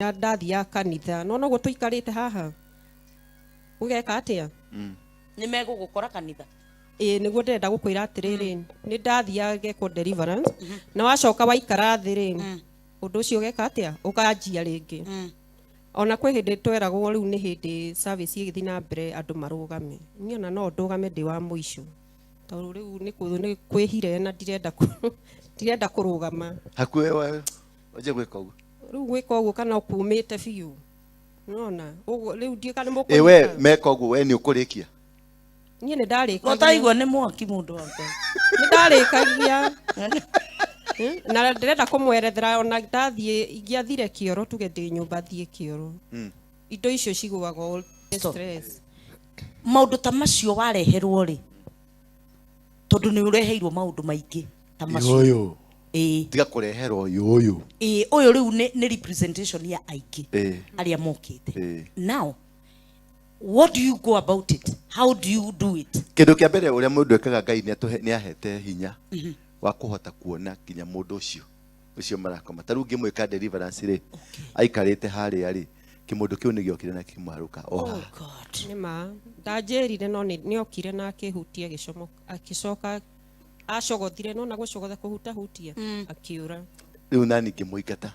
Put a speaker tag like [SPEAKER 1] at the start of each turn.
[SPEAKER 1] ndathia kanitha no no gutuikarite haha ugeka atia
[SPEAKER 2] ni megugukora kanitha
[SPEAKER 1] niguo ndenda gukwira atiriri ni ndathia geko deliverance na wacoka waikara thiri undu ucio ugeka atia ukanjia ringi ona kwi hindi tweragwo riu ni hindi service igithi na mbere andu marugame niona no ndugame ndi wa muico tondu riu ni kwihire na ndirenda kurugama
[SPEAKER 3] hakuwe wewe oje gwika uguo
[SPEAKER 1] riu gwika uguo kana ukumite biu nona uguo riu ndika ni
[SPEAKER 3] muko we meka uguo we ni ukurikia
[SPEAKER 1] nie ni ndarikagia
[SPEAKER 2] utaigwa ni mwaki mundu wake
[SPEAKER 1] ni ndarikagia na ndirenda kumwerethera ona ndathie ingiathire kioro tuge ndi nyumba thie kioro indo icio ciguagwo stress
[SPEAKER 2] maundu ta macio wareherwo ri tondu ni ureheirwo maundu maingi ta macio
[SPEAKER 3] tiga kureherwo uyu
[SPEAKER 2] uyu riu ni representation ya aiki aria mokite now what do you go about it? How do you do it?
[SPEAKER 3] Kindu kia mbere uria mundu ekaga Ngai ni ahete hinya wa kuhota kuona kinya mundu ucio marakoma taru ngimwika deliverance ri aikarite haria ri kimundu kiu ni giokire na kimwaruka
[SPEAKER 2] God
[SPEAKER 1] nima ndanjirire no ni okire na akihutia gicomo akicoka acogothire no na gucogotha kuhuta hutia akiura
[SPEAKER 3] riu nani ngimuingata